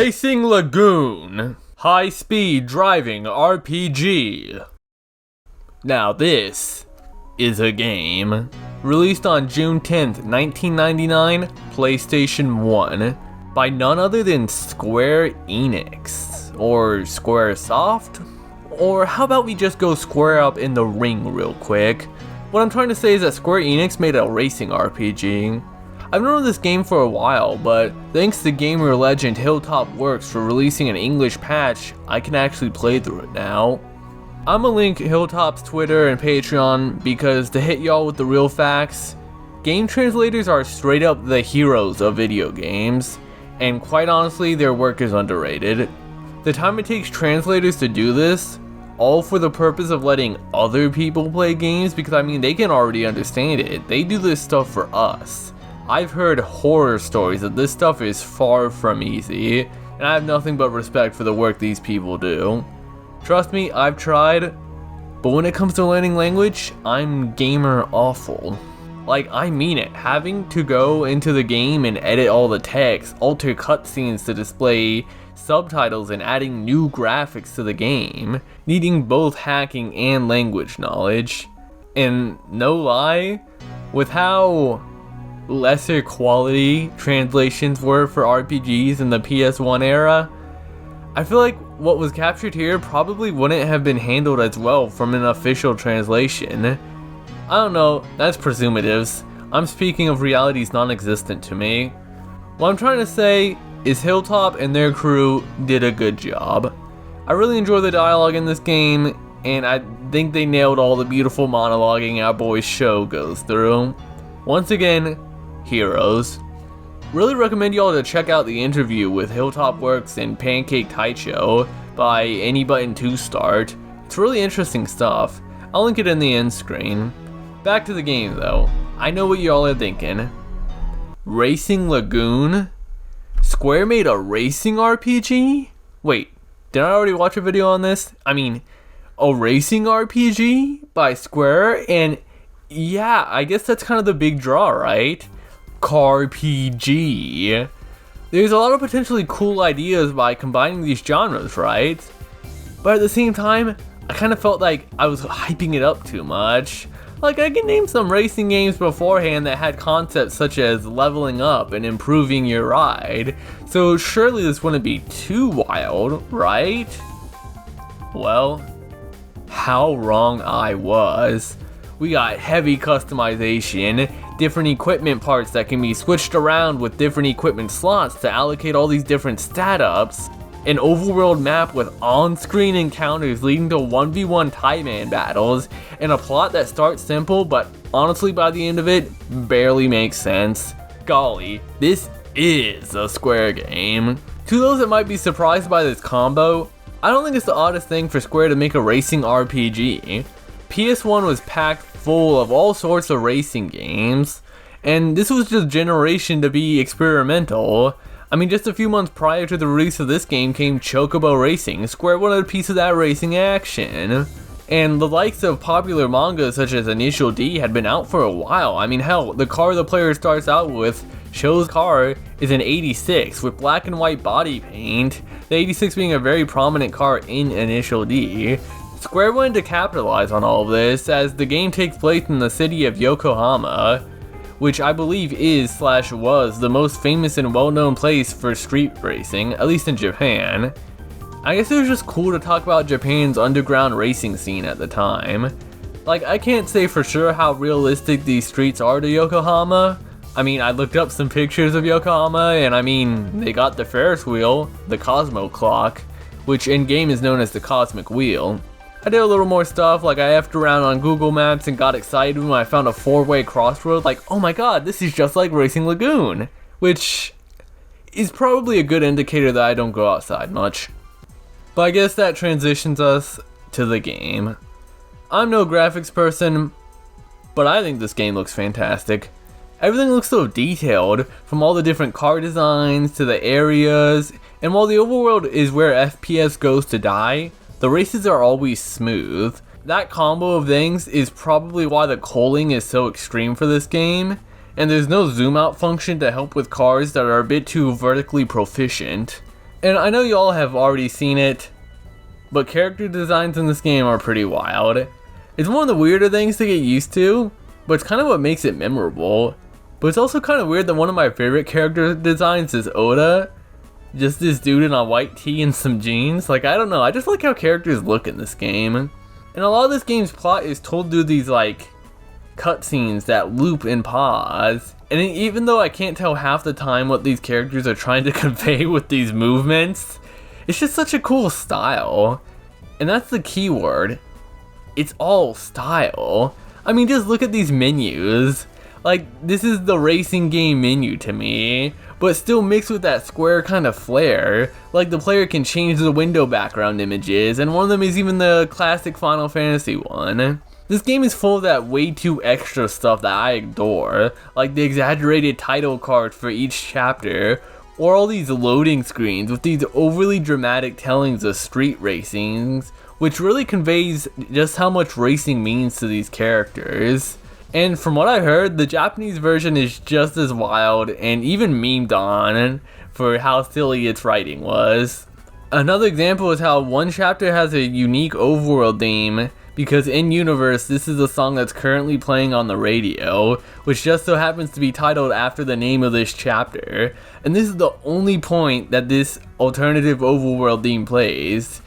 Racing Lagoon, high-speed driving RPG. Now this is a game. Released on June 10th, 1999, PlayStation 1, by none other than Square Enix, or Squaresoft? Or how about we just go square up in the ring real quick? What I'm trying to say is that Square Enix made a racing RPG. I've known of this game for a while, but thanks to gamer legend Hilltop Works for releasing an English patch, I can actually play through it now. I'ma link Hilltop's Twitter and Patreon because to hit y'all with the real facts, game translators are straight up the heroes of video games, and quite honestly their work is underrated. The time it takes translators to do this, all for the purpose of letting other people play games, because I mean they can already understand it, they do this stuff for us. I've heard horror stories that this stuff is far from easy, and I have nothing but respect for the work these people do. Trust me, I've tried, but when it comes to learning language, I'm gamer awful. Like, I mean it, having to go into the game and edit all the text, alter cutscenes to display subtitles and adding new graphics to the game, needing both hacking and language knowledge. And no lie, with how lesser quality translations were for RPGs in the PS1 era, I feel like what was captured here probably wouldn't have been handled as well from an official translation. I don't know, that's presumatives. I'm speaking of realities non-existent to me. What I'm trying to say is Hilltop and their crew did a good job. I really enjoy the dialogue in this game, and I think they nailed all the beautiful monologuing our boy's show goes through. Once again, heroes. Really recommend y'all to check out the interview with Hilltop Works and Pancake Taicho by Anybutton to Start. It's really interesting stuff. I'll link it in the end screen. Back to the game though. I know what y'all are thinking. Racing Lagoon? Square made a racing RPG? Wait, did I already watch a video on this? I mean, a racing RPG by Square? And yeah, I guess that's kind of the big draw, right? CarPG. There's a lot of potentially cool ideas by combining these genres, right? But at the same time, I kind of felt like I was hyping it up too much. Like, I can name some racing games beforehand that had concepts such as leveling up and improving your ride, so surely this wouldn't be too wild, right? Well, how wrong I was. We got heavy customization, different equipment parts that can be switched around with different equipment slots to allocate all these different stat ups, an overworld map with on-screen encounters leading to 1v1 Tie-Man battles, and a plot that starts simple but honestly by the end of it barely makes sense. Golly, this is a Square game. To those that might be surprised by this combo, I don't think it's the oddest thing for Square to make a racing RPG. PS1 was packed full of all sorts of racing games, and this was just generation to be experimental. I mean, just a few months prior to the release of this game came Chocobo Racing. Square wanted a piece of that racing action. And the likes of popular mangas such as Initial D had been out for a while. I mean, hell, the car the player starts out with, Sho's car, is an 86 with black and white body paint, the 86 being a very prominent car in Initial D. Square wanted to capitalize on all of this as the game takes place in the city of Yokohama, which I believe is/was the most famous and well-known place for street racing, at least in Japan. I guess it was just cool to talk about Japan's underground racing scene at the time. Like, I can't say for sure how realistic these streets are to Yokohama. I mean, I looked up some pictures of Yokohama, and I mean, they got the Ferris wheel, the Cosmo clock, which in-game is known as the Cosmic Wheel. I did a little more stuff, like I effed around on Google Maps and got excited when I found a 4-way crossroad, like, oh my god, this is just like Racing Lagoon, which is probably a good indicator that I don't go outside much. But I guess that transitions us to the game. I'm no graphics person, but I think this game looks fantastic. Everything looks so detailed, from all the different car designs to the areas, and while the overworld is where FPS goes to die, the races are always smooth. That combo of things is probably why the culling is so extreme for this game, and there's no zoom out function to help with cars that are a bit too vertically proficient. And I know you all have already seen it, but character designs in this game are pretty wild. It's one of the weirder things to get used to, but it's kind of what makes it memorable. But it's also kind of weird that one of my favorite character designs is Oda. Just this dude in a white tee and some jeans. Like, I don't know, I just like how characters look in this game. And a lot of this game's plot is told through these, like, cutscenes that loop and pause. And even though I can't tell half the time what these characters are trying to convey with these movements, it's just such a cool style. And that's the key word. It's all style. I mean, just look at these menus. Like, this is the racing game menu to me, but still mixed with that square kind of flair. Like, the player can change the window background images, and one of them is even the classic Final Fantasy one. This game is full of that way too extra stuff that I adore, like the exaggerated title card for each chapter, or all these loading screens with these overly dramatic tellings of street racings, which really conveys just how much racing means to these characters. And from what I heard, the Japanese version is just as wild and even memed on for how silly its writing was. Another example is how one chapter has a unique overworld theme, because in universe this is a song that's currently playing on the radio, which just so happens to be titled after the name of this chapter. And this is the only point that this alternative overworld theme plays.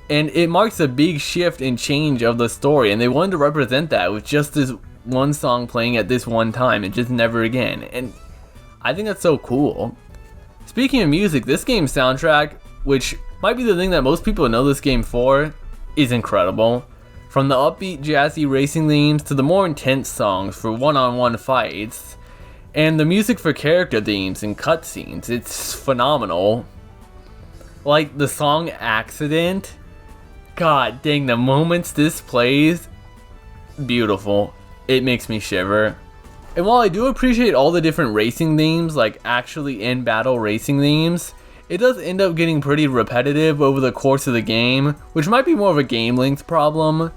And it marks a big shift and change of the story, and they wanted to represent that with just this one song playing at this one time and just never again. And I think that's so cool. Speaking of music, this game's soundtrack, which might be the thing that most people know this game for, is incredible. From the upbeat jazzy racing themes to the more intense songs for one-on-one fights, and the music for character themes and cutscenes, it's phenomenal. Like the song Accident, god dang, the moments this plays, beautiful. It makes me shiver. And while I do appreciate all the different racing themes, like actually in battle racing themes, it does end up getting pretty repetitive over the course of the game, which might be more of a game length problem.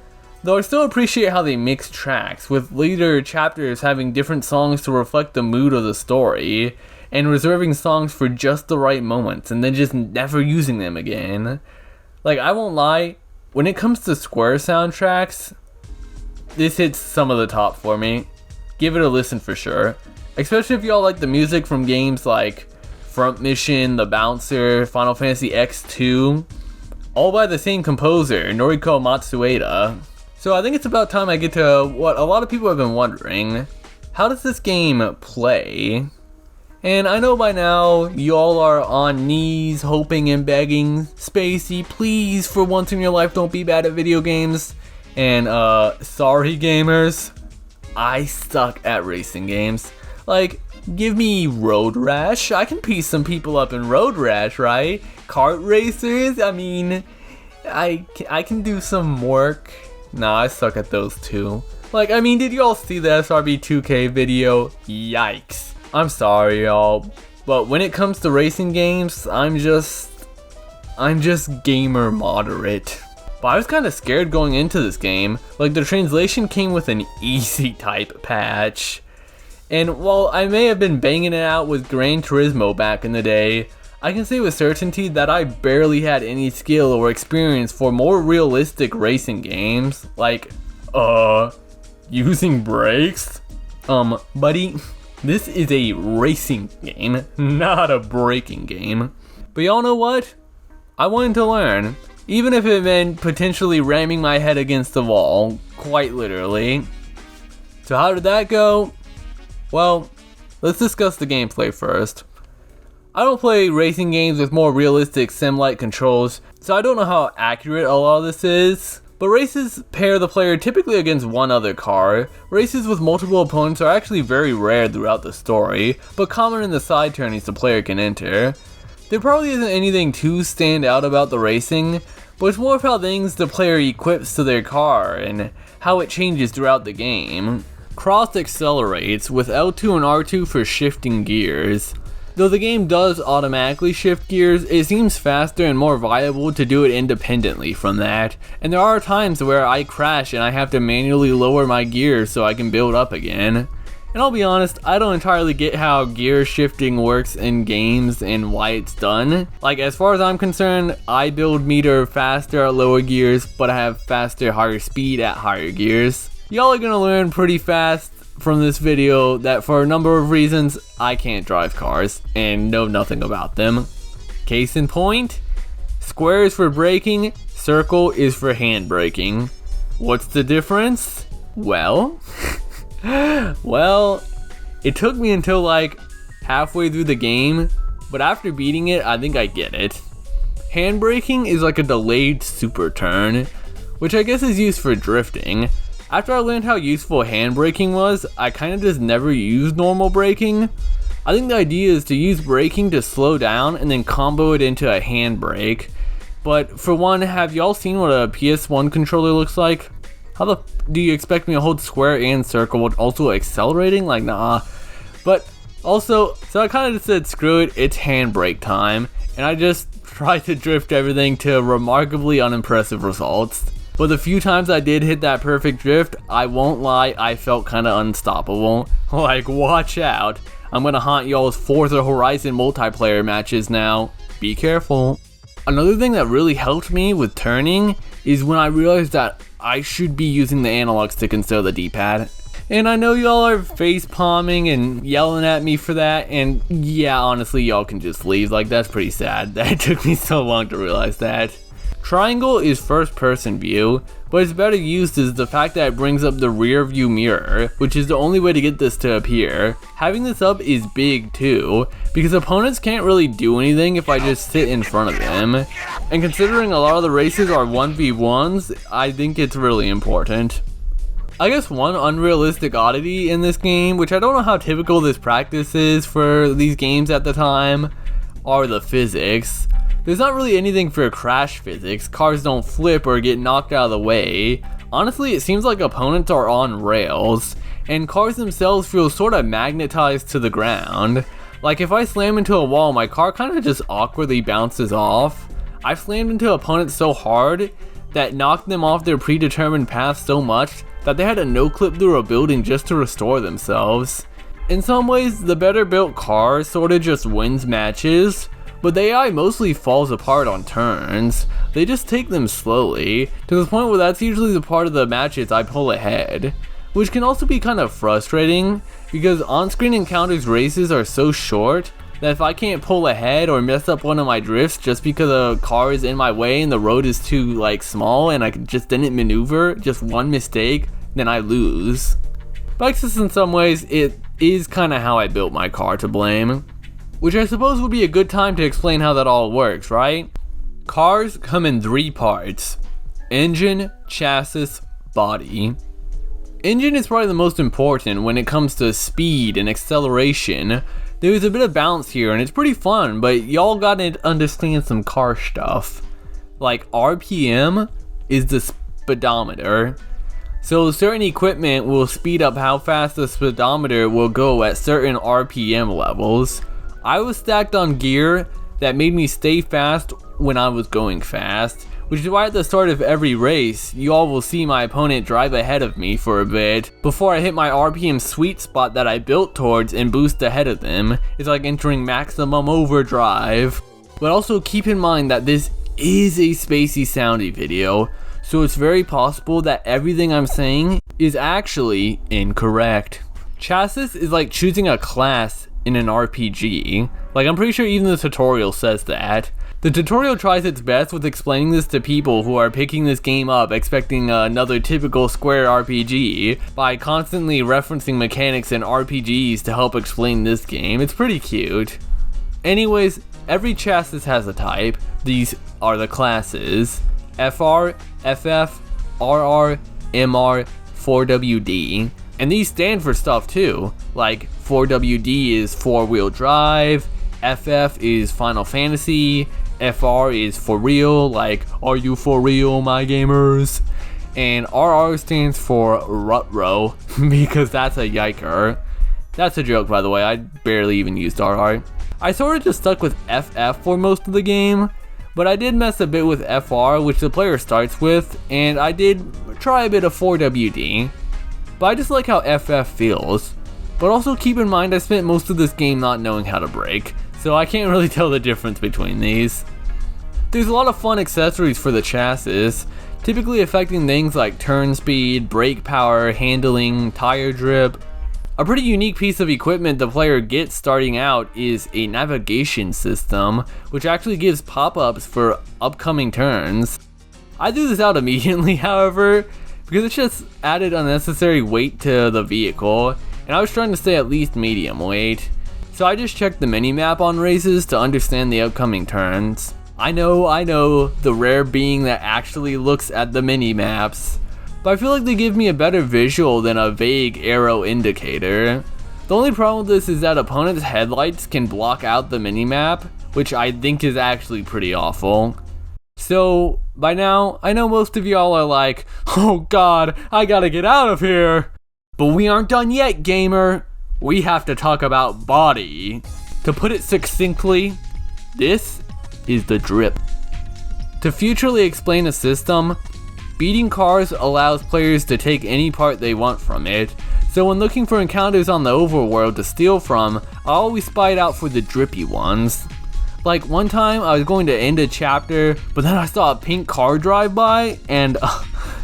Though I still appreciate how they mix tracks, with later chapters having different songs to reflect the mood of the story, and reserving songs for just the right moments, and then just never using them again. Like, I won't lie, when it comes to Square soundtracks, this hits some of the top for me. Give it a listen for sure. Especially if y'all like the music from games like Front Mission, The Bouncer, Final Fantasy X2, all by the same composer, Noriko Matsueda. So I think it's about time I get to what a lot of people have been wondering. How does this game play? And I know by now, y'all are on knees, hoping and begging, Spacey, please, for once in your life, don't be bad at video games. And, sorry gamers, I suck at racing games. Like, give me Road Rash. I can piece some people up in Road Rash, right? Kart racers, I mean, I can do some work. Nah, I suck at those too. Like, I mean, did y'all see the SRB 2K video? Yikes. I'm sorry, y'all, but when it comes to racing games, I'm just gamer moderate. But I was kind of scared going into this game. Like, the translation came with an easy type patch. And while I may have been banging it out with Gran Turismo back in the day, I can say with certainty that I barely had any skill or experience for more realistic racing games. Like, using brakes? Buddy, this is a racing game, not a braking game. But y'all know what? I wanted to learn. Even if it meant potentially ramming my head against the wall, quite literally. So how did that go? Well, let's discuss the gameplay first. I don't play racing games with more realistic sim-like controls, so I don't know how accurate a lot of this is. But races pair the player typically against one other car. Races with multiple opponents are actually very rare throughout the story, but common in the side turnings the player can enter. There probably isn't anything too stand out about the racing, but it's more of how things the player equips to their car and how it changes throughout the game. Cross accelerates with L2 and R2 for shifting gears. Though the game does automatically shift gears, it seems faster and more viable to do it independently from that, and there are times where I crash and I have to manually lower my gears so I can build up again. And I'll be honest, I don't entirely get how gear shifting works in games and why it's done. Like, as far as I'm concerned, I build meter faster at lower gears, but I have faster, higher speed at higher gears. Y'all are gonna learn pretty fast from this video that for a number of reasons, I can't drive cars and know nothing about them. Case in point, square is for braking, circle is for handbraking. What's the difference? Well, it took me until like halfway through the game, but after beating it, I think I get it. Handbraking is like a delayed super turn, which I guess is used for drifting. After I learned how useful handbraking was, I kinda just never used normal braking. I think the idea is to use braking to slow down and then combo it into a handbrake. But for one, have y'all seen what a PS1 controller looks like? How the do you expect me to hold square and circle while also accelerating? Like, nah. But also, so I kinda just said screw it, it's handbrake time. And I just tried to drift everything to remarkably unimpressive results. But the few times I did hit that perfect drift, I won't lie, I felt kinda unstoppable. Like, watch out. I'm gonna haunt y'all's Forza Horizon multiplayer matches now. Be careful. Another thing that really helped me with turning is when I realized that I should be using the analog stick instead of the D-pad. And I know y'all are face palming and yelling at me for that, and yeah, honestly, y'all can just leave. Like, that's pretty sad that it took me so long to realize that. Triangle is first person view, but it's better used as the fact that it brings up the rear view mirror, which is the only way to get this to appear. Having this up is big too, because opponents can't really do anything if I just sit in front of them. And considering a lot of the races are 1v1s, I think it's really important. I guess one unrealistic oddity in this game, which I don't know how typical this practice is for these games at the time, are the physics. There's not really anything for crash physics, cars don't flip or get knocked out of the way. Honestly, it seems like opponents are on rails, and cars themselves feel sort of magnetized to the ground. Like, if I slam into a wall, my car kind of just awkwardly bounces off. I've slammed into opponents so hard that knocked them off their predetermined path so much that they had to no-clip through a building just to restore themselves. In some ways, the better built car sort of just wins matches, but the AI mostly falls apart on turns. They just take them slowly, to the point where that's usually the part of the matches I pull ahead. Which can also be kind of frustrating, because on-screen encounters races are so short that if I can't pull ahead or mess up one of my drifts just because a car is in my way and the road is too like small and I just didn't maneuver, just one mistake, then I lose. But I guess in some ways it is kind of how I built my car to blame. Which I suppose would be a good time to explain how that all works, right? Cars come in three parts: engine, chassis, body. Engine is probably the most important when it comes to speed and acceleration. There's a bit of balance here and it's pretty fun, but y'all gotta understand some car stuff. Like, RPM is the speedometer. So certain equipment will speed up how fast the speedometer will go at certain RPM levels. I was stacked on gear that made me stay fast when I was going fast, which is why at the start of every race, you all will see my opponent drive ahead of me for a bit before I hit my RPM sweet spot that I built towards and boost ahead of them. It's like entering maximum overdrive. But also keep in mind that this is a spacey soundy video, so it's very possible that everything I'm saying is actually incorrect. Chassis is like choosing a class in an RPG. Like, I'm pretty sure even the tutorial says that. The tutorial tries its best with explaining this to people who are picking this game up expecting another typical Square RPG by constantly referencing mechanics in RPGs to help explain this game. It's pretty cute. Anyways, every chassis has a type. These are the classes: FR, FF, RR, MR, 4WD. And these stand for stuff too, like 4WD is 4-wheel drive, FF is Final Fantasy, FR is for real, like are you for real my gamers? And RR stands for Rut-Row, because that's a yiker. That's a joke, by the way, I barely even used RR. I sort of just stuck with FF for most of the game, but I did mess a bit with FR, which the player starts with, and I did try a bit of 4WD. But I just like how FF feels. But also keep in mind I spent most of this game not knowing how to brake, so I can't really tell the difference between these. There's a lot of fun accessories for the chassis, typically affecting things like turn speed, brake power, handling, tire drip. A pretty unique piece of equipment the player gets starting out is a navigation system, which actually gives pop-ups for upcoming turns. I threw this out immediately, however, because it just added unnecessary weight to the vehicle, and I was trying to stay at least medium weight. So I just checked the mini-map on races to understand the upcoming turns. I know, the rare being that actually looks at the mini-maps, but I feel like they give me a better visual than a vague arrow indicator. The only problem with this is that opponents' headlights can block out the mini-map, which I think is actually pretty awful. So, by now, I know most of y'all are like, oh god, I gotta get out of here! But we aren't done yet, gamer! We have to talk about body. To put it succinctly, this is the drip. To futurely explain a system, beating cars allows players to take any part they want from it, so when looking for encounters on the overworld to steal from, I always spy it out for the drippy ones. Like one time I was going to end a chapter, but then I saw a pink car drive by, and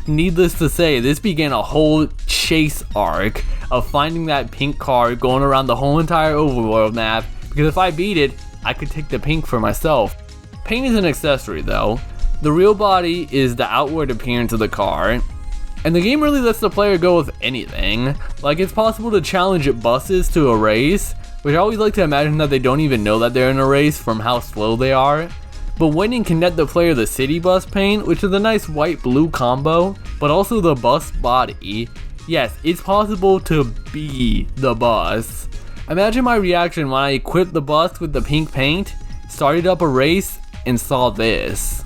needless to say, this began a whole chase arc of finding that pink car going around the whole entire overworld map, because if I beat it, I could take the pink for myself. Paint is an accessory though. The real body is the outward appearance of the car, and the game really lets the player go with anything. Like it's possible to challenge buses to a race, which I always like to imagine that they don't even know that they're in a race from how slow they are. But winning can net the player the city bus paint, which is a nice white-blue combo, but also the bus body. Yes, it's possible to be the bus. Imagine my reaction when I equipped the bus with the pink paint, started up a race, and saw this.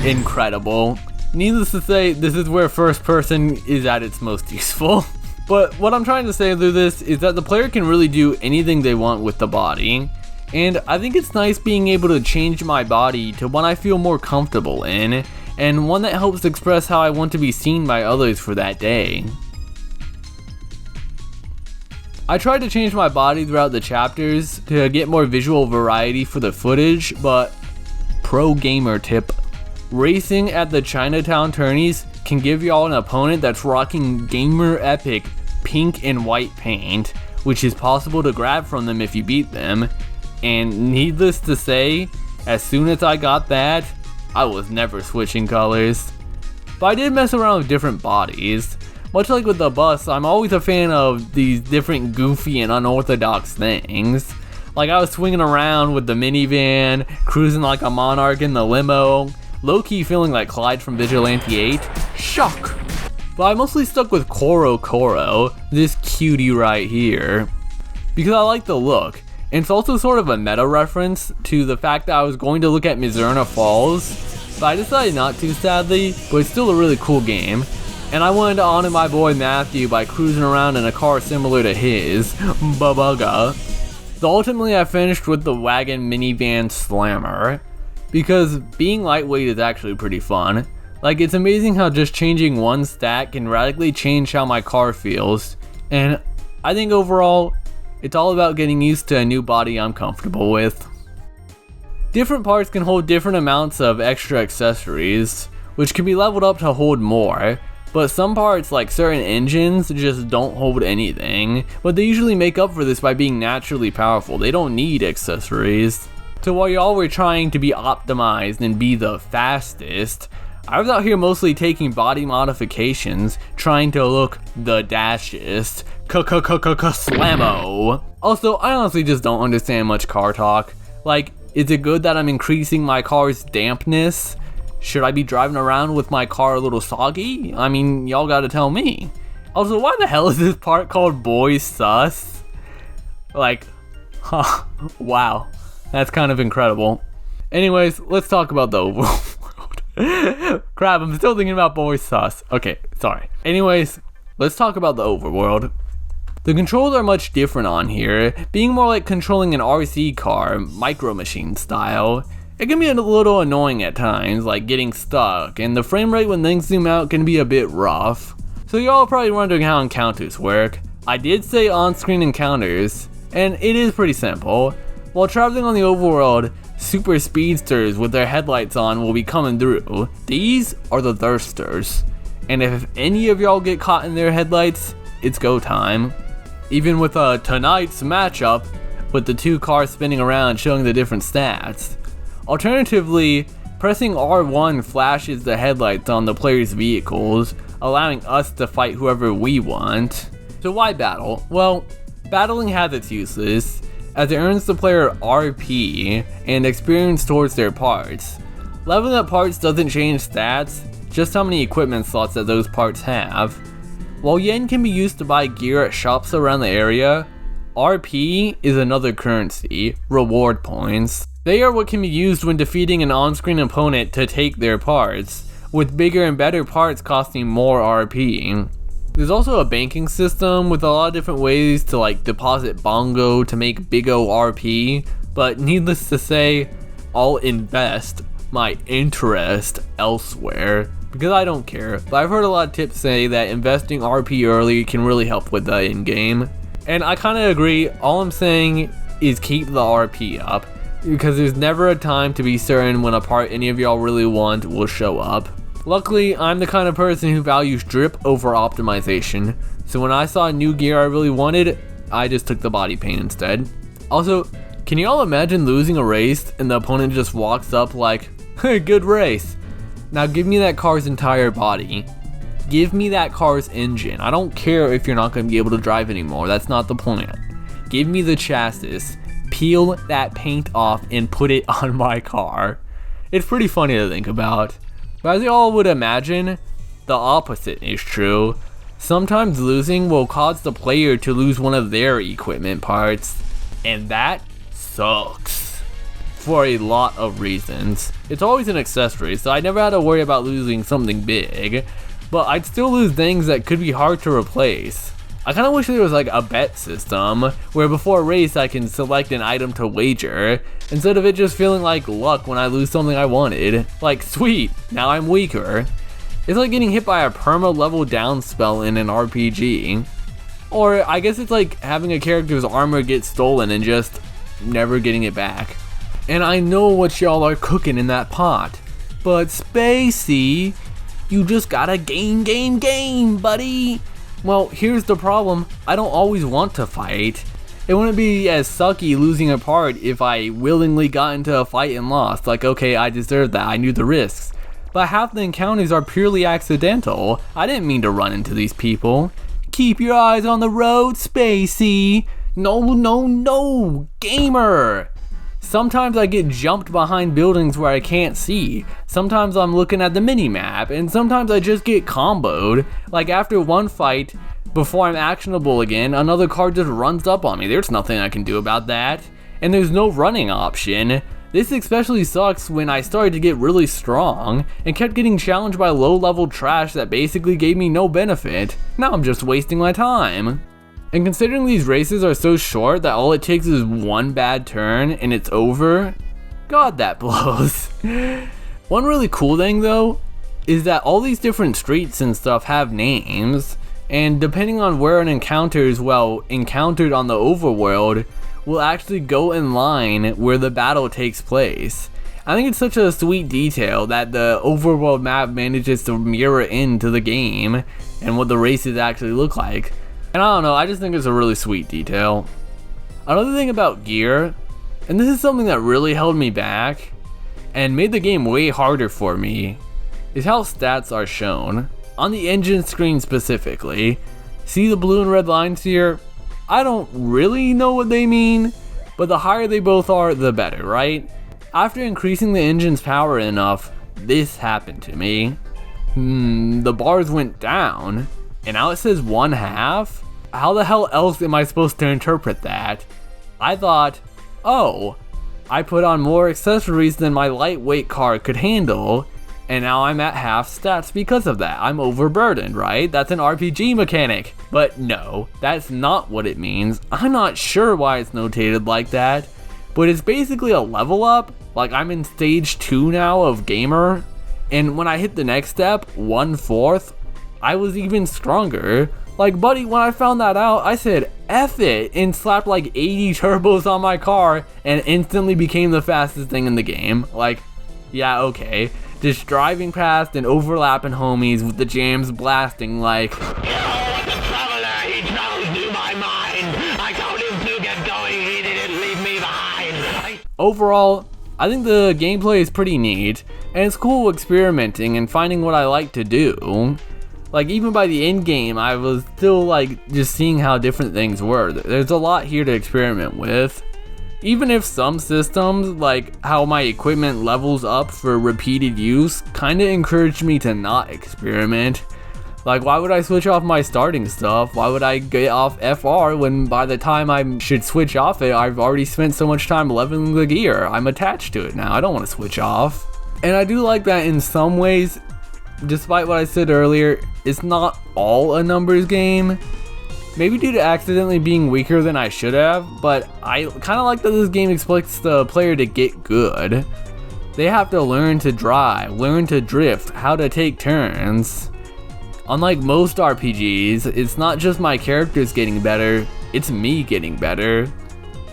Incredible. Needless to say, this is where first person is at its most useful. But what I'm trying to say through this is that the player can really do anything they want with the body. And I think it's nice being able to change my body to one I feel more comfortable in, and one that helps express how I want to be seen by others for that day. I tried to change my body throughout the chapters to get more visual variety for the footage, but pro gamer tip. Racing at the Chinatown tourneys can give y'all an opponent that's rocking gamer epic pink and white paint, which is possible to grab from them if you beat them. And needless to say, as soon as I got that, I was never switching colors. But I did mess around with different bodies. Much like with the bus, I'm always a fan of these different goofy and unorthodox things. Like I was swinging around with the minivan, cruising like a monarch in the limo, low-key feeling like Clyde from Vigilante 8. Shock! But I mostly stuck with Koro, this cutie right here, because I like the look. And it's also sort of a meta reference to the fact that I was going to look at Mizurna Falls, but I decided not to, sadly, but it's still a really cool game. And I wanted to honor my boy Matthew by cruising around in a car similar to his, Babuga. So ultimately I finished with the wagon minivan slammer, because being lightweight is actually pretty fun. Like it's amazing how just changing one stat can radically change how my car feels, and I think overall, it's all about getting used to a new body I'm comfortable with. Different parts can hold different amounts of extra accessories, which can be leveled up to hold more, but some parts like certain engines just don't hold anything, but they usually make up for this by being naturally powerful. They don't need accessories. So while y'all were trying to be optimized and be the fastest, I was out here mostly taking body modifications, trying to look the dashest. Slammo. Also, I honestly just don't understand much car talk. Like, is it good that I'm increasing my car's dampness? Should I be driving around with my car a little soggy? I mean, y'all gotta tell me. Also, why the hell is this part called Boy Sus? Like, huh, wow. That's kind of incredible. Anyways, let's talk about the overworld. Crap, I'm still thinking about Boy Sus. Okay, sorry. Anyways, let's talk about the overworld. The controls are much different on here, being more like controlling an RC car, Micro Machine style. It can be a little annoying at times, like getting stuck, and the frame rate when things zoom out can be a bit rough. So y'all are probably wondering how encounters work. I did say on-screen encounters, and it is pretty simple. While traveling on the overworld, super speedsters with their headlights on will be coming through. These are the thirsters, and if any of y'all get caught in their headlights, it's go time. Even with tonight's matchup, with the two cars spinning around showing the different stats. Alternatively, pressing R1 flashes the headlights on the player's vehicles, allowing us to fight whoever we want. So why battle? Well, battling has its uses, as it earns the player RP and experience towards their parts. Leveling up parts doesn't change stats, just how many equipment slots that those parts have. While yen can be used to buy gear at shops around the area, RP is another currency, reward points. They are what can be used when defeating an on-screen opponent to take their parts, with bigger and better parts costing more RP. There's also a banking system with a lot of different ways to like deposit bongo to make big O RP, but needless to say, I'll invest my interest elsewhere because I don't care. But I've heard a lot of tips say that investing RP early can really help with the in-game. And I kind of agree. All I'm saying is keep the RP up, because there's never a time to be certain when a part any of y'all really want will show up. Luckily, I'm the kind of person who values drip over optimization, so when I saw new gear I really wanted, I just took the body paint instead. Also, can y'all imagine losing a race and the opponent just walks up like, hey, good race. Now give me that car's entire body. Give me that car's engine. I don't care if you're not going to be able to drive anymore, that's not the point. Give me the chassis, peel that paint off and put it on my car. It's pretty funny to think about. But as you all would imagine, the opposite is true. Sometimes losing will cause the player to lose one of their equipment parts, and that sucks. For a lot of reasons. It's always an accessory, so I never had to worry about losing something big, but I'd still lose things that could be hard to replace. I kinda wish there was like a bet system, where before a race I can select an item to wager, instead of it just feeling like luck when I lose something I wanted. Like, sweet, now I'm weaker. It's like getting hit by a perma level down spell in an RPG. Or I guess it's like having a character's armor get stolen and just never getting it back. And I know what y'all are cooking in that pot, but Spacey, you just gotta game, buddy. Well, here's the problem, I don't always want to fight. It wouldn't be as sucky losing a part if I willingly got into a fight and lost, like okay, I deserved that, I knew the risks. But half the encounters are purely accidental, I didn't mean to run into these people. Keep your eyes on the road, Spacey. No, gamer. Sometimes I get jumped behind buildings where I can't see. Sometimes I'm looking at the mini-map, and sometimes I just get comboed. Like after one fight, before I'm actionable again, another car just runs up on me. There's nothing I can do about that. And there's no running option. This especially sucks when I started to get really strong, and kept getting challenged by low-level trash that basically gave me no benefit. Now I'm just wasting my time. And considering these races are so short that all it takes is one bad turn and it's over, God, that blows. One really cool thing though, is that all these different streets and stuff have names, and depending on where an encounter is encountered on the overworld, will actually go in line where the battle takes place. I think it's such a sweet detail that the overworld map manages to mirror into the game and what the races actually look like. And I don't know, I just think it's a really sweet detail. Another thing about gear, and this is something that really held me back and made the game way harder for me, is how stats are shown. On the engine screen specifically, see the blue and red lines here? I don't really know what they mean, but the higher they both are, the better, right? After increasing the engine's power enough, this happened to me. The bars went down, and now it says 1/2? How the hell else am I supposed to interpret that? I thought, oh, I put on more accessories than my lightweight car could handle, and now I'm at half stats because of that. I'm overburdened, right? That's an RPG mechanic. But no, that's not what it means. I'm not sure why it's notated like that, but it's basically a level up. Like, I'm in stage 2 now of gamer, and when I hit the next step, 1/4, I was even stronger. Like, buddy, when I found that out, I said, F it, and slapped like 80 turbos on my car, and instantly became the fastest thing in the game. Like, yeah, okay. Just driving past and overlapping homies with the jams blasting like, "Yo, what the traveler, he travels through my mind. I told him to get going, he didn't leave me behind." Overall, I think the gameplay is pretty neat, and it's cool experimenting and finding what I like to do. Like, even by the end game, I was still like just seeing how different things were. There's a lot here to experiment with. Even if some systems, like how my equipment levels up for repeated use, kinda encouraged me to not experiment. Like, why would I switch off my starting stuff? Why would I get off FR when by the time I should switch off it, I've already spent so much time leveling the gear? I'm attached to it now, I don't want to switch off. And I do like that in some ways, despite what I said earlier, it's not all a numbers game. Maybe due to accidentally being weaker than I should have, but I kind of like that this game expects the player to get good. They have to learn to drive, learn to drift, how to take turns. Unlike most RPGs, it's not just my characters getting better, it's me getting better.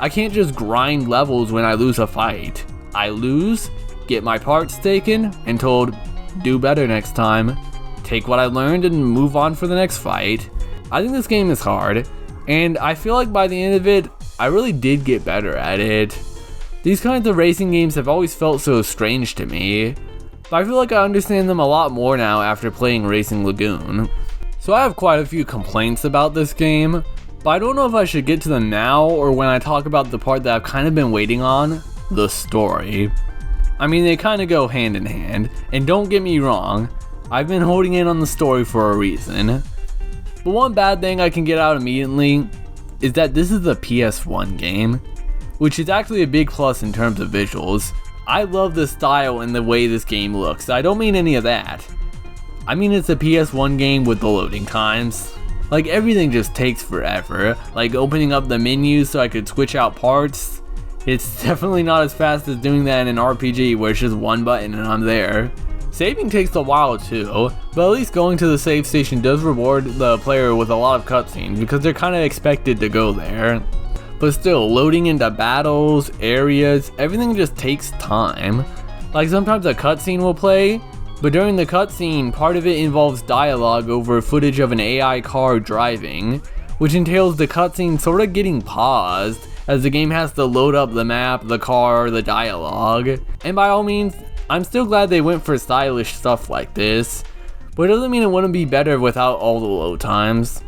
I can't just grind levels when I lose a fight. I lose, get my parts taken, and told, do better next time. Take what I learned and move on for the next fight. I think this game is hard, and I feel like by the end of it, I really did get better at it. These kinds of racing games have always felt so strange to me, but I feel like I understand them a lot more now after playing Racing Lagoon. So I have quite a few complaints about this game, but I don't know if I should get to them now or when I talk about the part that I've kind of been waiting on, the story. I mean, they kind of go hand in hand, and don't get me wrong, I've been holding in on the story for a reason. But one bad thing I can get out immediately is that this is a PS1 game, which is actually a big plus in terms of visuals. I love the style and the way this game looks. I don't mean any of that. I mean it's a PS1 game with the loading times. Like, everything just takes forever. Like opening up the menus so I could switch out parts. It's definitely not as fast as doing that in an RPG where it's just one button and I'm there. Saving takes a while too, but at least going to the save station does reward the player with a lot of cutscenes because they're kind of expected to go there. But still, loading into battles, areas, everything just takes time. Like, sometimes a cutscene will play, but during the cutscene, part of it involves dialogue over footage of an AI car driving, which entails the cutscene sort of getting paused as the game has to load up the map, the car, the dialogue. And by all means, I'm still glad they went for stylish stuff like this, but it doesn't mean it wouldn't be better without all the load times.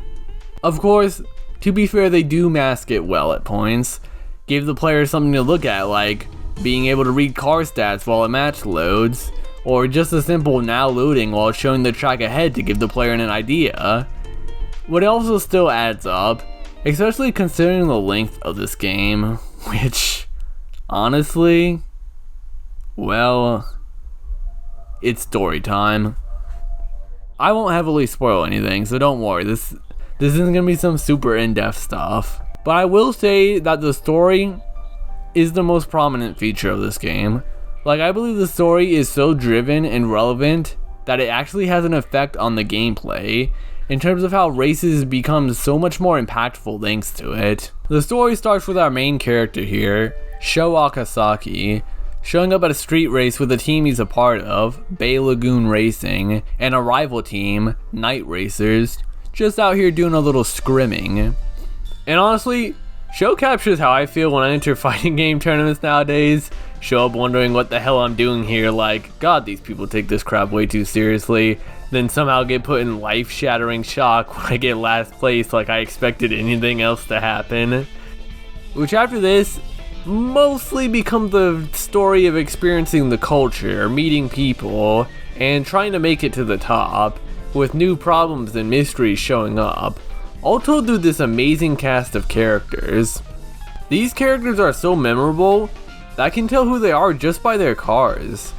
Of course, to be fair, they do mask it well at points. Give the player something to look at, like being able to read car stats while a match loads, or just a simple now loading while showing the track ahead to give the player an idea. But it also still adds up, especially considering the length of this game, which, honestly, well, it's story time. I won't heavily spoil anything, so don't worry, this isn't gonna be some super in-depth stuff. But I will say that the story is the most prominent feature of this game. Like, I believe the story is so driven and relevant that it actually has an effect on the gameplay, in terms of how races become so much more impactful thanks to it. The story starts with our main character here, Sho Akasaki, showing up at a street race with a team he's a part of, Bay Lagoon Racing, and a rival team, Night Racers, just out here doing a little scrimming. And honestly, Sho captures how I feel when I enter fighting game tournaments nowadays. Show up wondering what the hell I'm doing here, like, God, these people take this crap way too seriously. Then somehow get put in life-shattering shock when I get last place like I expected anything else to happen. Which after this, mostly becomes the story of experiencing the culture, meeting people, and trying to make it to the top, with new problems and mysteries showing up, all told through this amazing cast of characters. These characters are so memorable that I can tell who they are just by their cars.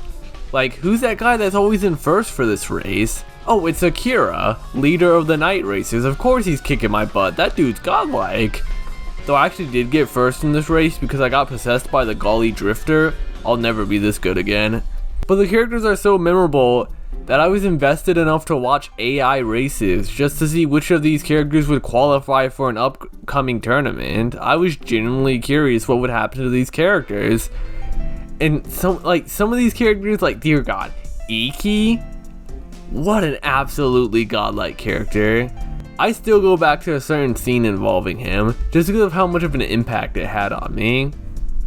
Like, who's that guy that's always in first for this race? Oh, it's Akira, leader of the Night Racers. Of course he's kicking my butt, that dude's godlike. Though I actually did get first in this race because I got possessed by the Golly Drifter, I'll never be this good again. But the characters are so memorable that I was invested enough to watch AI races just to see which of these characters would qualify for an upcoming tournament. I was genuinely curious what would happen to these characters. And some of these characters, like, dear God, Iki, what an absolutely godlike character. I still go back to a certain scene involving him just because of how much of an impact it had on me.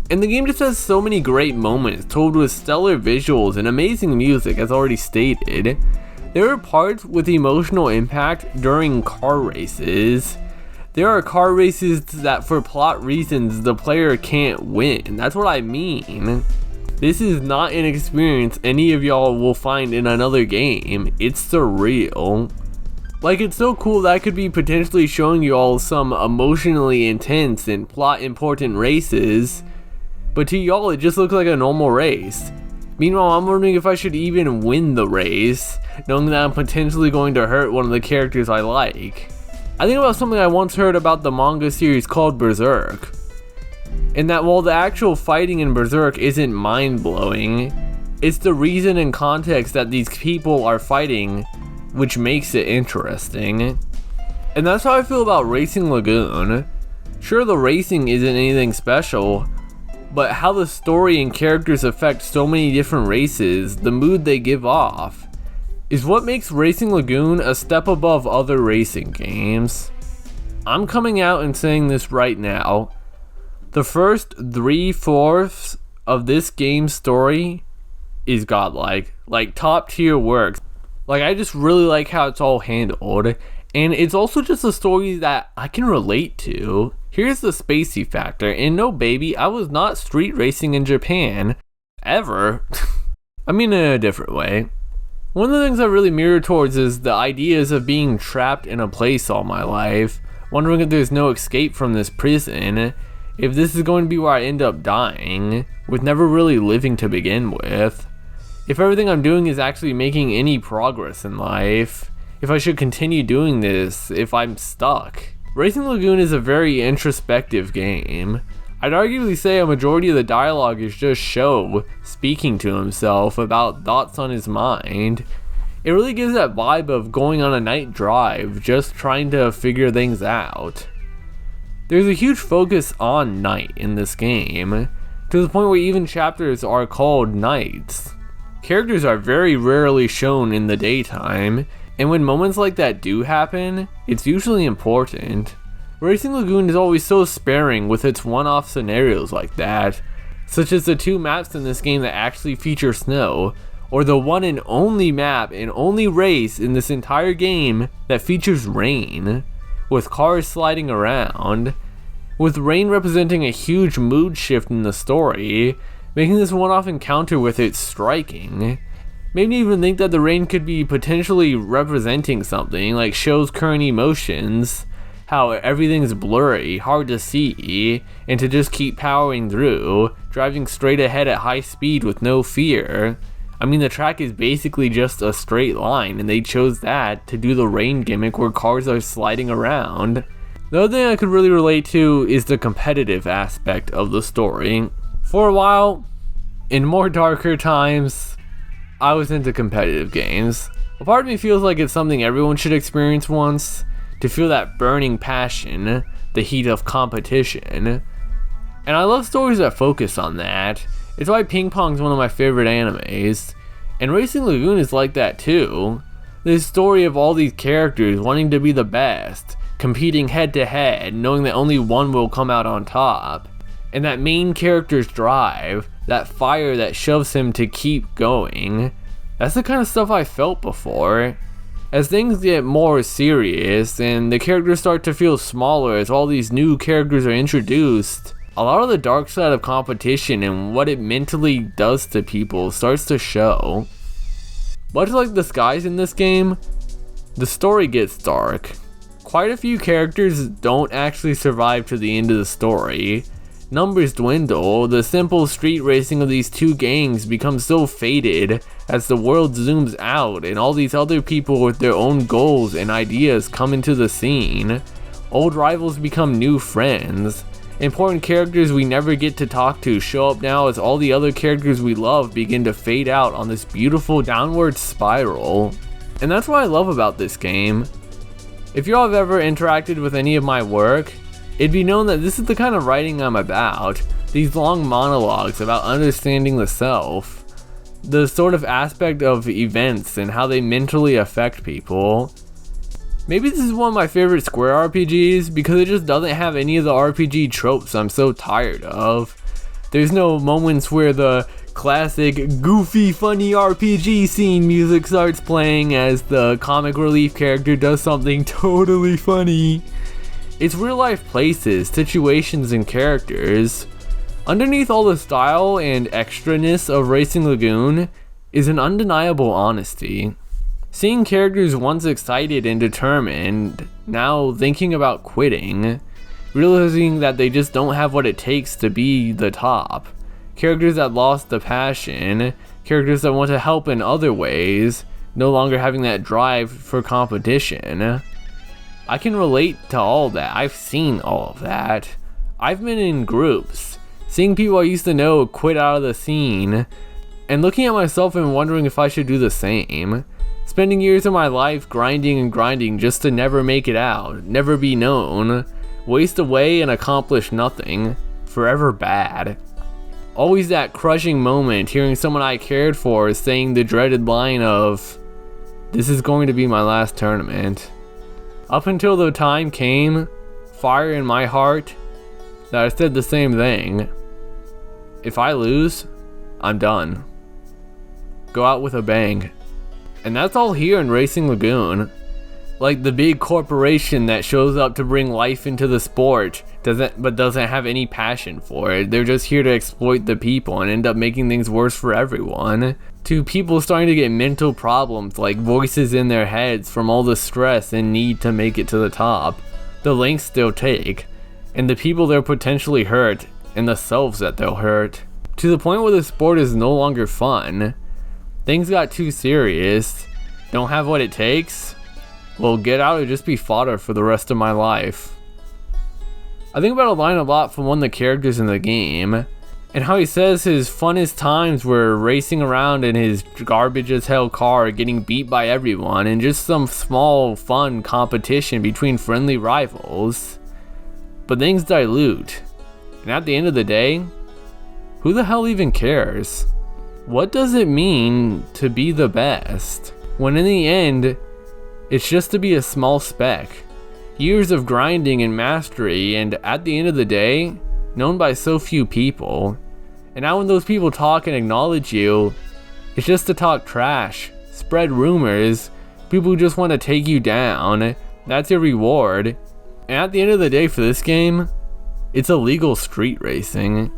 And the game just has so many great moments told with stellar visuals and amazing music, as already stated. There are parts with emotional impact during car races. There are car races that for plot reasons the player can't win. That's what I mean. This is not an experience any of y'all will find in another game. It's surreal. Like, it's so cool that I could be potentially showing you all some emotionally intense and plot important races, but to y'all it just looks like a normal race. Meanwhile, I'm wondering if I should even win the race, knowing that I'm potentially going to hurt one of the characters I like. I think about something I once heard about the manga series called Berserk, and that while the actual fighting in Berserk isn't mind-blowing, it's the reason and context that these people are fighting which makes it interesting. And that's how I feel about Racing Lagoon. Sure, the racing isn't anything special, but how the story and characters affect so many different races, the mood they give off, is what makes Racing Lagoon a step above other racing games. I'm coming out and saying this right now. The first 3/4 of this game's story is godlike, like top tier work. Like, I just really like how it's all handled, and it's also just a story that I can relate to. Here's the spacey factor, and no baby, I was not street racing in Japan, ever. I mean, in a different way. One of the things I really mirror towards is the ideas of being trapped in a place all my life, wondering if there's no escape from this prison, if this is going to be where I end up dying, with never really living to begin with. If everything I'm doing is actually making any progress in life, if I should continue doing this, if I'm stuck. Racing Lagoon is a very introspective game. I'd arguably say a majority of the dialogue is just Sho speaking to himself about thoughts on his mind. It really gives that vibe of going on a night drive, just trying to figure things out. There's a huge focus on night in this game, to the point where even chapters are called nights. Characters are very rarely shown in the daytime, and when moments like that do happen, it's usually important. Racing Lagoon is always so sparing with its one-off scenarios like that, such as the 2 maps in this game that actually feature snow, or the one and only map and only race in this entire game that features rain, with cars sliding around, with rain representing a huge mood shift in the story, making this one-off encounter with it striking. Made me even think that the rain could be potentially representing something, like Sho's current emotions, how everything's blurry, hard to see, and to just keep powering through, driving straight ahead at high speed with no fear. I mean, the track is basically just a straight line, and they chose that to do the rain gimmick where cars are sliding around. The other thing I could really relate to is the competitive aspect of the story. For a while, in more darker times, I was into competitive games. A part of me feels like it's something everyone should experience once, to feel that burning passion, the heat of competition. And I love stories that focus on that. It's why Ping Pong is one of my favorite animes, and Racing Lagoon is like that too. This story of all these characters wanting to be the best, competing head to head, knowing that only one will come out on top. And that main character's drive, that fire that shoves him to keep going. That's the kind of stuff I felt before. As things get more serious and the characters start to feel smaller as all these new characters are introduced, a lot of the dark side of competition and what it mentally does to people starts to show. Much like the skies in this game, the story gets dark. Quite a few characters don't actually survive to the end of the story. Numbers dwindle, the simple street racing of these 2 gangs becomes so faded as the world zooms out and all these other people with their own goals and ideas come into the scene. Old rivals become new friends, Important characters we never get to talk to show up now as all the other characters we love begin to fade out on this beautiful downward spiral. And that's what I love about this game. If y'all have ever interacted with any of my work, it'd be known that this is the kind of writing I'm about. These long monologues about understanding the self. The sort of aspect of events and how they mentally affect people. Maybe this is one of my favorite Square RPGs because it just doesn't have any of the RPG tropes I'm so tired of. There's no moments where the classic goofy funny RPG scene music starts playing as the comic relief character does something totally funny. It's real life places, situations, and characters. Underneath all the style and extraness of Racing Lagoon is an undeniable honesty. Seeing characters once excited and determined, now thinking about quitting, realizing that they just don't have what it takes to be the top. Characters that lost the passion, characters that want to help in other ways, no longer having that drive for competition. I can relate to all that. I've seen all of that. I've been in groups, seeing people I used to know quit out of the scene, and looking at myself and wondering if I should do the same. Spending years of my life grinding and grinding just to never make it out, never be known, waste away and accomplish nothing, forever bad. Always that crushing moment hearing someone I cared for saying the dreaded line of, "This is going to be my last tournament." Up until the time came, fire in my heart, that I said the same thing. If I lose, I'm done. Go out with a bang. And that's all here in Racing Lagoon. Like the big corporation that shows up to bring life into the sport, doesn't have any passion for it. They're just here to exploit the people and end up making things worse for everyone. To people starting to get mental problems like voices in their heads from all the stress and need to make it to the top. The lengths they'll take, and the people they'll potentially hurt, and the selves that they'll hurt. To the point where the sport is no longer fun. Things got too serious. Don't have what it takes? Well, get out or just be fodder for the rest of my life. I think about a line a lot from one of the characters in the game, and how he says his funnest times were racing around in his garbage as hell car, getting beat by everyone, and just some small fun competition between friendly rivals. But things dilute, and at the end of the day, who the hell even cares? What does it mean to be the best, when in the end, it's just to be a small speck? Years of grinding and mastery, and at the end of the day, known by so few people. And now when those people talk and acknowledge you, it's just to talk trash, spread rumors, people who just want to take you down. That's your reward. And at the end of the day for this game, it's illegal street racing.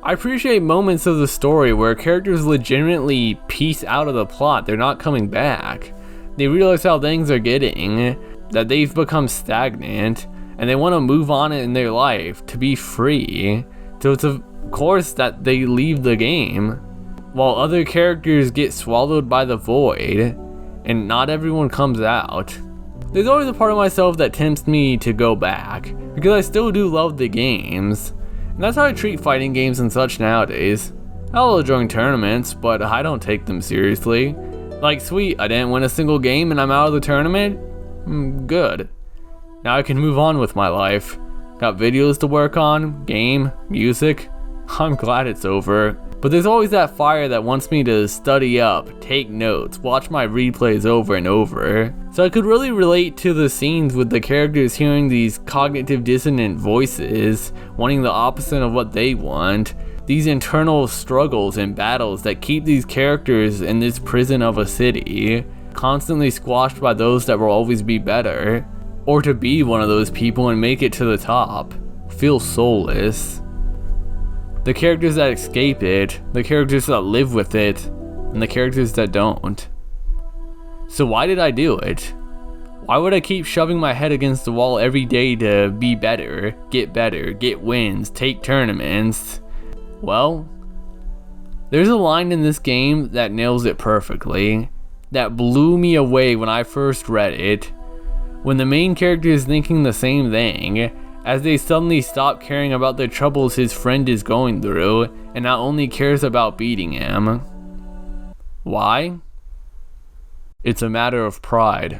I appreciate moments of the story where characters legitimately piece out of the plot. They're not coming back. They realize how things are getting, that they've become stagnant, and they want to move on in their life to be free. So it's of course that they leave the game, while other characters get swallowed by the void, and not everyone comes out. There's always a part of myself that tempts me to go back, because I still do love the games. And that's how I treat fighting games and such nowadays. I'll join tournaments, but I don't take them seriously. Like, sweet, I didn't win a single game and I'm out of the tournament? Good. Now I can move on with my life. Got videos to work on, game, music. I'm glad it's over. But there's always that fire that wants me to study up, take notes, watch my replays over and over. So I could really relate to the scenes with the characters hearing these cognitive dissonant voices, wanting the opposite of what they want. These internal struggles and battles that keep these characters in this prison of a city, constantly squashed by those that will always be better. Or to be one of those people and make it to the top. Feel soulless. The characters that escape it, the characters that live with it, and the characters that don't. So why did I do it? Why would I keep shoving my head against the wall every day to be better, get wins, take tournaments? Well, there's a line in this game that nails it perfectly, that blew me away when I first read it. When the main character is thinking the same thing, as they suddenly stop caring about the troubles his friend is going through and now only cares about beating him. Why? It's a matter of pride.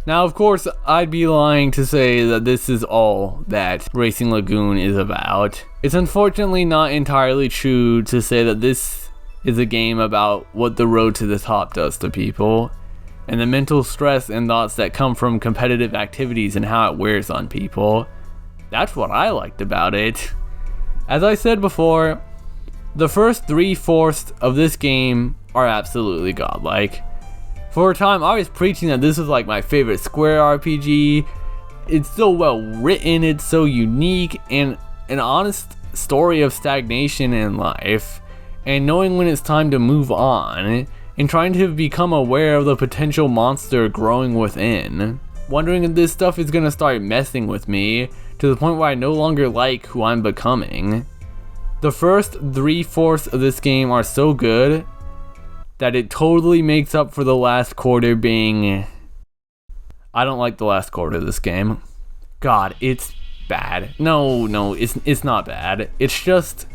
Now, of course, I'd be lying to say that this is all that Racing Lagoon is about. It's unfortunately not entirely true to say that this is a game about what the road to the top does to people, and the mental stress and thoughts that come from competitive activities and how it wears on people. That's what I liked about it. As I said before, the first 3/4 of this game are absolutely godlike. For a time, I was preaching that this was like my favorite Square RPG. It's so well written, it's so unique, and an honest story of stagnation in life, and knowing when it's time to move on, and trying to become aware of the potential monster growing within. Wondering if this stuff is gonna start messing with me, to the point where I no longer like who I'm becoming. The first 3/4 of this game are so good that it totally makes up for the last quarter being... I don't like the last quarter of this game. God, it's bad. No, it's not bad. It's just...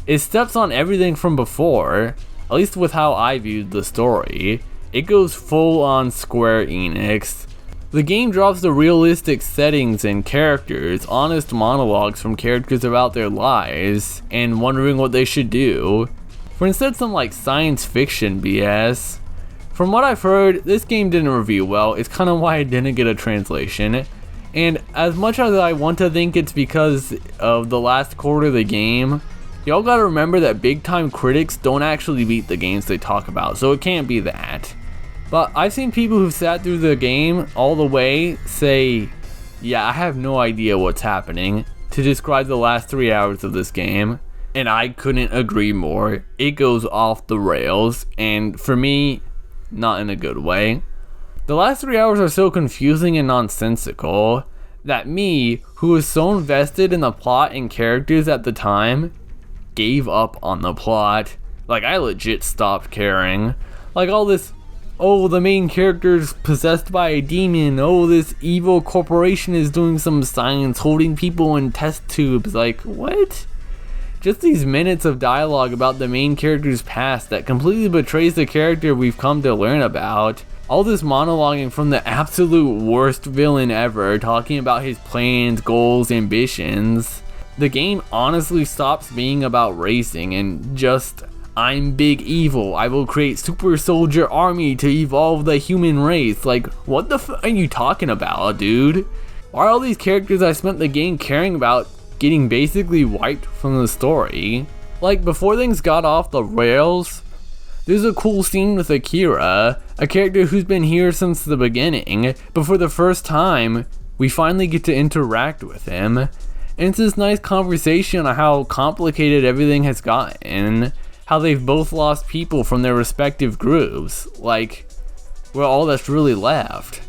it steps on everything from before, at least with how I viewed the story. It goes full on Square Enix. The game drops the realistic settings and characters, honest monologues from characters about their lives, and wondering what they should do, for instead some like science fiction BS. From what I've heard, this game didn't review well. It's kind of why I didn't get a translation. And as much as I want to think it's because of the last quarter of the game, y'all gotta remember that big time critics don't actually beat the games they talk about, so it can't be that. But I've seen people who've sat through the game all the way say, yeah, I have no idea what's happening, to describe the last 3 hours of this game. And I couldn't agree more. It goes off the rails, and for me, not in a good way. The last 3 hours are so confusing and nonsensical that me, who was so invested in the plot and characters at the time, gave up on the plot. Like, I legit stopped caring. Like all this, oh, the main character's possessed by a demon, oh, this evil corporation is doing some science, holding people in test tubes. Like, what? Just these minutes of dialogue about the main character's past that completely betrays the character we've come to learn about. All this monologuing from the absolute worst villain ever, talking about his plans, goals, ambitions. The game honestly stops being about racing and just, I'm big evil, I will create super soldier army to evolve the human race. Like, what the f are you talking about, dude? Why are all these characters I spent the game caring about getting basically wiped from the story? Like, before things got off the rails, there's a cool scene with Akira, a character who's been here since the beginning, but for the first time, we finally get to interact with him. And it's this nice conversation on how complicated everything has gotten, how they've both lost people from their respective groups, like, we're all that's really left.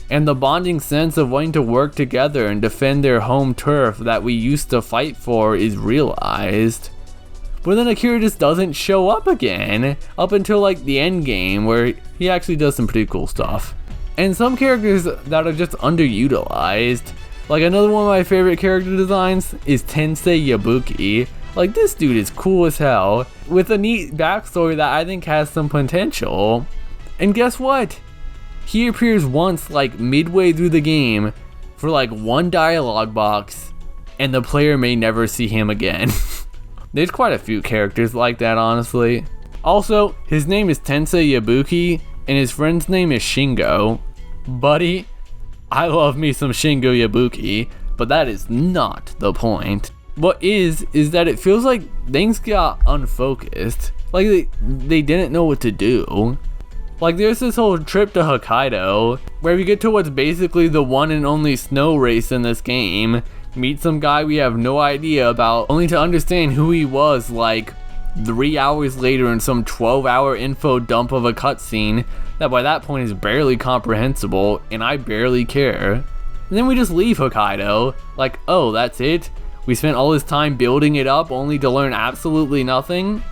And the bonding sense of wanting to work together and defend their home turf that we used to fight for is realized. But then Akira just doesn't show up again, up until like the end game, where he actually does some pretty cool stuff. And some characters that are just underutilized. Like, another one of my favorite character designs is Tensei Yabuki. Like, this dude is cool as hell, with a neat backstory that I think has some potential. And guess what? He appears once, like midway through the game, for like one dialogue box, and the player may never see him again. There's quite a few characters like that, honestly. Also, his name is Tensei Yabuki, and his friend's name is Shingo. Buddy, I love me some Shingo Yabuki, but that is not the point. What is that it feels like things got unfocused. Like they didn't know what to do. Like, there's this whole trip to Hokkaido, where we get to what's basically the one and only snow race in this game, meet some guy we have no idea about, only to understand who he was like 3 hours later in some 12-hour info dump of a cutscene that by that point is barely comprehensible, and I barely care. And then we just leave Hokkaido, like, oh, that's it? We spent all this time building it up only to learn absolutely nothing?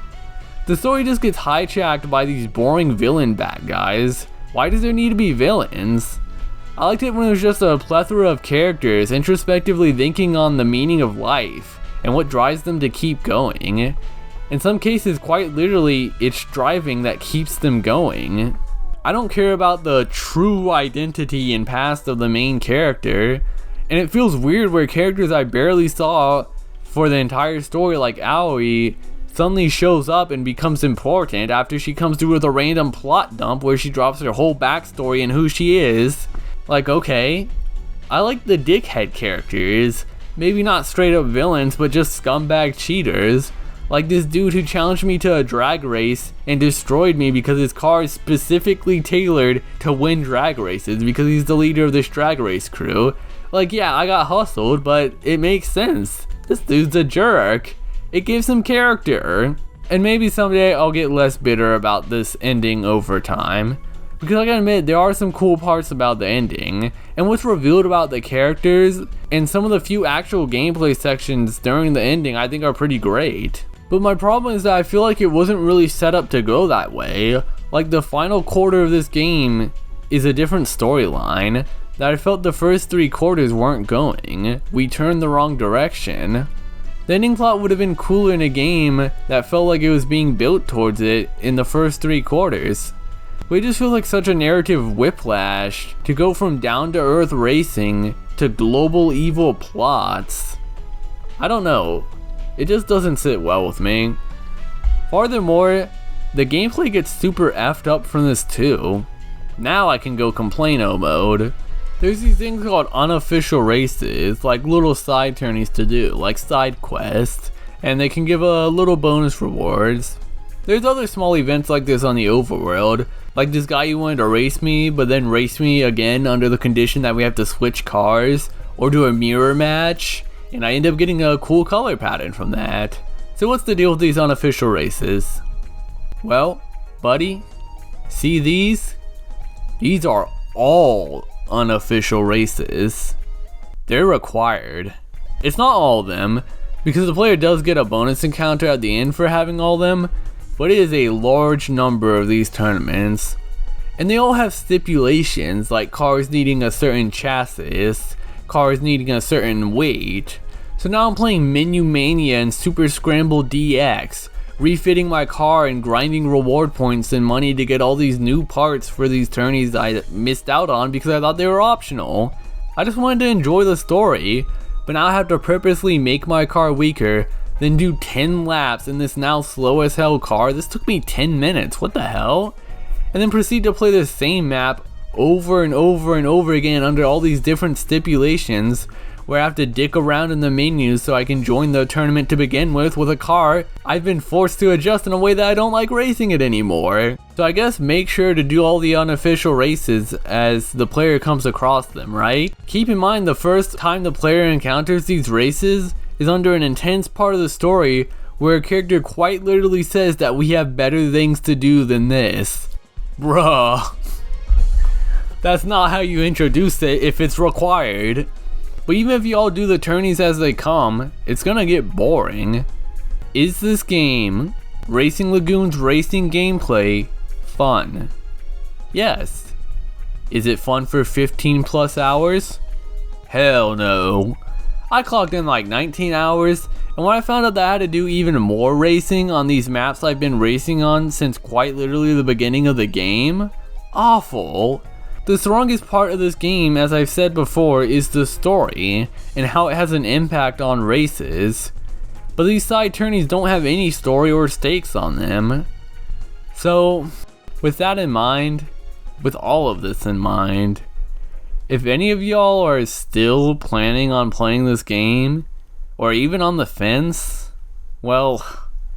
The story just gets hijacked by these boring villain bad guys. Why does there need to be villains? I liked it when it was just a plethora of characters introspectively thinking on the meaning of life and what drives them to keep going. In some cases, quite literally, it's driving that keeps them going. I don't care about the true identity and past of the main character, and it feels weird where characters I barely saw for the entire story like Aoi suddenly shows up and becomes important after she comes through with a random plot dump where she drops her whole backstory and who she is. Like, okay, I like the dickhead characters, maybe not straight up villains but just scumbag cheaters, like this dude who challenged me to a drag race and destroyed me because his car is specifically tailored to win drag races because he's the leader of this drag race crew. Like, yeah, I got hustled, but it makes sense. This dude's a jerk. It gives him character. And maybe someday I'll get less bitter about this ending over time, because I gotta admit, there are some cool parts about the ending, and what's revealed about the characters, and some of the few actual gameplay sections during the ending I think are pretty great. But my problem is that I feel like it wasn't really set up to go that way. Like, the final quarter of this game is a different storyline that I felt the first 3 quarters weren't going. We turned the wrong direction. The ending plot would have been cooler in a game that felt like it was being built towards it in the first 3 quarters. But it just feels like such a narrative whiplash to go from down-to-earth racing to global evil plots. I don't know. It just doesn't sit well with me. Furthermore, the gameplay gets super effed up from this too. Now I can go complaino mode. There's these things called unofficial races, like little side tourneys to do, like side quests, and they can give a little bonus rewards. There's other small events like this on the overworld, like this guy who wanted to race me, but then race me again under the condition that we have to switch cars, or do a mirror match, and I end up getting a cool color pattern from that. So what's the deal with these unofficial races? Well, buddy, see these? These are all unofficial races. They're required. It's not all of them, because the player does get a bonus encounter at the end for having all of them, but it is a large number of these tournaments. And they all have stipulations, like cars needing a certain chassis, cars needing a certain weight. So now I'm playing Menu Mania and Super Scramble DX, refitting my car and grinding reward points and money to get all these new parts for these tourneys I missed out on because I thought they were optional. I just wanted to enjoy the story, but now I have to purposely make my car weaker, then do 10 laps in this now slow as hell car. This took me 10 minutes, what the hell? And then proceed to play the same map over and over and over again under all these different stipulations, where I have to dick around in the menus so I can join the tournament to begin with a car I've been forced to adjust in a way that I don't like racing it anymore. So I guess make sure to do all the unofficial races as the player comes across them, right? Keep in mind the first time the player encounters these races is under an intense part of the story where a character quite literally says that we have better things to do than this. Bruh. That's not how you introduce it if it's required. But even if you all do the tourneys as they come, it's gonna get boring. Is this game, Racing Lagoon's racing gameplay, fun? Yes. Is it fun for 15 plus hours? Hell no. I clocked in like 19 hours, and when I found out that I had to do even more racing on these maps I've been racing on since quite literally the beginning of the game, awful. The strongest part of this game, as I've said before, is the story and how it has an impact on races. But these side tourneys don't have any story or stakes on them. So, with that in mind, with all of this in mind, if any of y'all are still planning on playing this game, or even on the fence, well,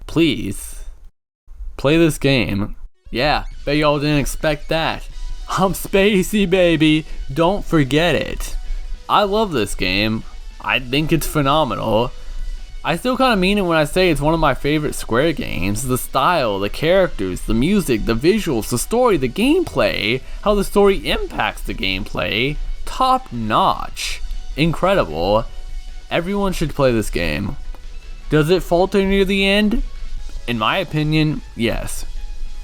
please, play this game. Yeah, bet y'all didn't expect that. I'm Spacey, baby, don't forget it. I love this game. I think it's phenomenal. I still kind of mean it when I say it's one of my favorite Square games. The style, the characters, the music, the visuals, the story, the gameplay, how the story impacts the gameplay, top notch. Incredible. Everyone should play this game. Does it falter near the end? In my opinion, yes.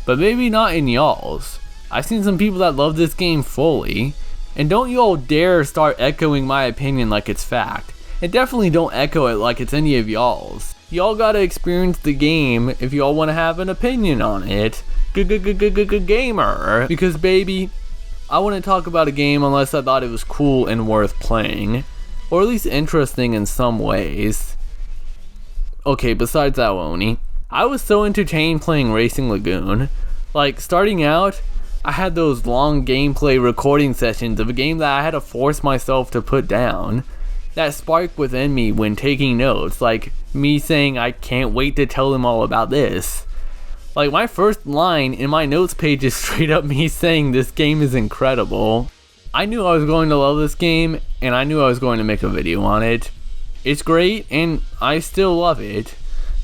But maybe not in y'all's. I've seen some people that love this game fully. And don't y'all dare start echoing my opinion like it's fact. And definitely don't echo it like it's any of y'all's. Y'all gotta experience the game if y'all wanna have an opinion on it. Gamer. Because baby, I wouldn't talk about a game unless I thought it was cool and worth playing. Or at least interesting in some ways. Okay, besides that, Woney, I was so entertained playing Racing Lagoon. Like, starting out, I had those long gameplay recording sessions of a game that I had to force myself to put down. That spark within me when taking notes, like me saying I can't wait to tell them all about this. Like, my first line in my notes page is straight up me saying this game is incredible. I knew I was going to love this game, and I knew I was going to make a video on it. It's great, and I still love it.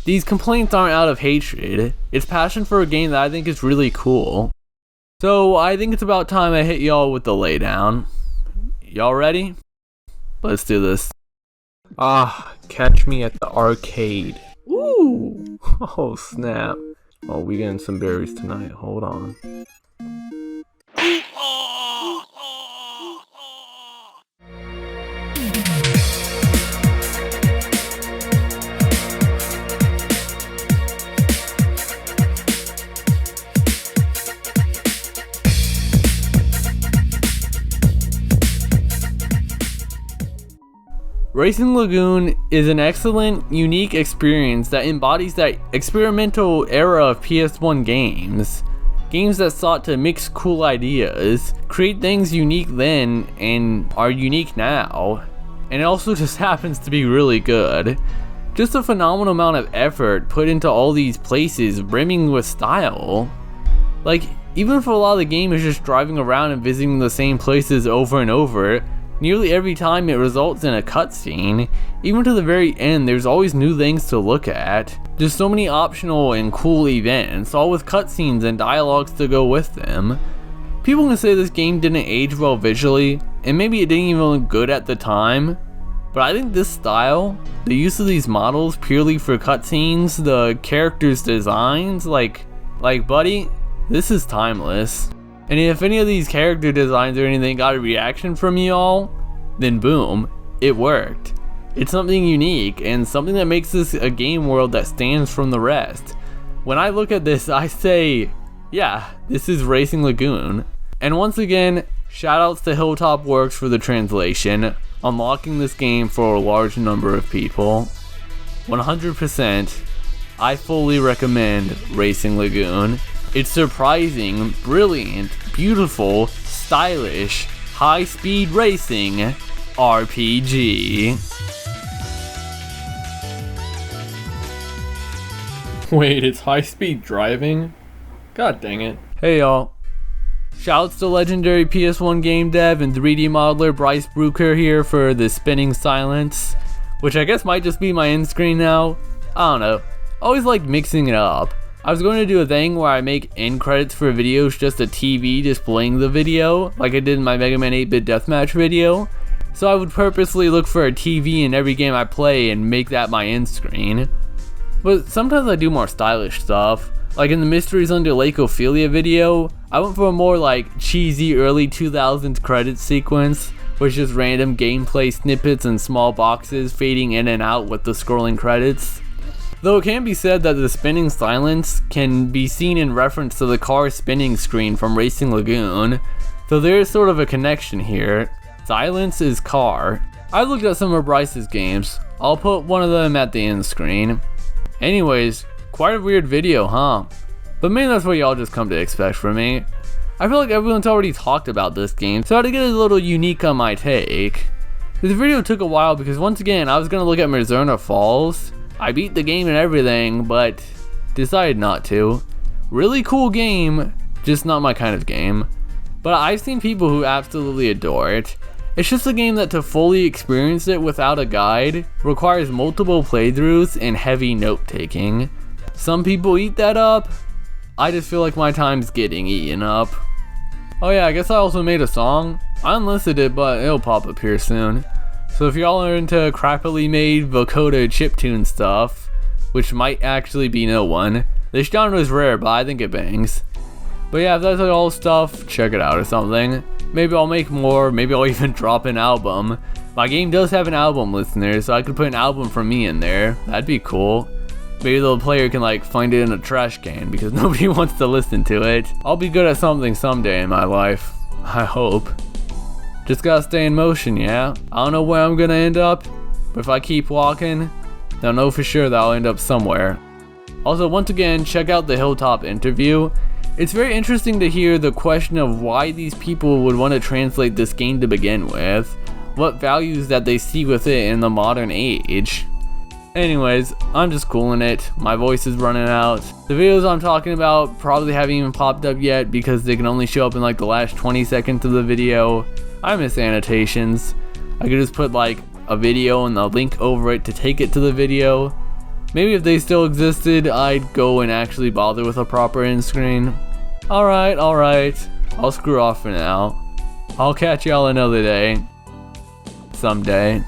These complaints aren't out of hatred, it's passion for a game that I think is really cool. So I think it's about time I hit y'all with the laydown. Y'all ready? Let's do this. Catch me at the arcade. Ooh! Oh snap. Oh, we getting some berries tonight, hold on. Racing Lagoon is an excellent, unique experience that embodies that experimental era of PS1 games. Games that sought to mix cool ideas, create things unique then and are unique now. And it also just happens to be really good. Just a phenomenal amount of effort put into all these places brimming with style. Like, even if a lot of the game is just driving around and visiting the same places over and over, nearly every time it results in a cutscene. Even to the very end, there's always new things to look at. Just so many optional and cool events, all with cutscenes and dialogues to go with them. People can say this game didn't age well visually, and maybe it didn't even look good at the time, but I think this style, the use of these models purely for cutscenes, the characters' designs, like buddy, this is timeless. And if any of these character designs or anything got a reaction from y'all, then boom, it worked. It's something unique and something that makes this a game world that stands from the rest. When I look at this, I say, yeah, this is Racing Lagoon. And once again, shoutouts to Hilltop Works for the translation, unlocking this game for a large number of people. 100%, I fully recommend Racing Lagoon. It's surprising, brilliant, beautiful, stylish, high-speed racing RPG. Wait, it's high-speed driving? God dang it. Hey y'all. Shoutouts to legendary PS1 game dev and 3D modeler Bryce Bruker here for the spinning silence, which I guess might just be my end screen now. I don't know. Always like mixing it up. I was going to do a thing where I make end credits for videos just a TV displaying the video, like I did in my Mega Man 8-Bit Deathmatch video. So I would purposely look for a TV in every game I play and make that my end screen. But sometimes I do more stylish stuff. Like in the Mysteries Under Lake Ophelia video, I went for a more like cheesy early 2000s credits sequence, with just random gameplay snippets and small boxes fading in and out with the scrolling credits. Though it can be said that the spinning silence can be seen in reference to the car spinning screen from Racing Lagoon, so there is sort of a connection here. Silence is car. I looked at some of Bryce's games. I'll put one of them at the end screen. Anyways, quite a weird video, huh? But maybe that's what y'all just come to expect from me. I feel like everyone's already talked about this game, so I had to get a little unique on my take. This video took a while because once again, I was going to look at Mizurna Falls. I beat the game and everything, but decided not to. Really cool game, just not my kind of game. But I've seen people who absolutely adore it. It's just a game that to fully experience it without a guide requires multiple playthroughs and heavy note-taking. Some people eat that up. I just feel like my time's getting eaten up. Oh yeah, I guess I also made a song. I unlisted it, but it'll pop up here soon. So if y'all are into crappily made vocoder chiptune stuff, which might actually be no one, this genre is rare, but I think it bangs. But yeah, if that's all stuff, check it out or something. Maybe I'll make more, maybe I'll even drop an album. My game does have an album listener, so I could put an album from me in there. That'd be cool. Maybe the player can like find it in a trash can because nobody wants to listen to it. I'll be good at something someday in my life. I hope. Just gotta stay in motion, yeah? I don't know where I'm gonna end up, but if I keep walking, then I'll know for sure that I'll end up somewhere. Also, once again, check out the Hilltop interview. It's very interesting to hear the question of why these people would want to translate this game to begin with. What values that they see with it in the modern age. Anyways, I'm just cooling it. My voice is running out. The videos I'm talking about probably haven't even popped up yet because they can only show up in like the last 20 seconds of the video. I miss annotations. I could just put like a video and a link over it to take it to the video. Maybe if they still existed, I'd go and actually bother with a proper end screen. Alright. I'll screw off for now. I'll catch y'all another day. Someday.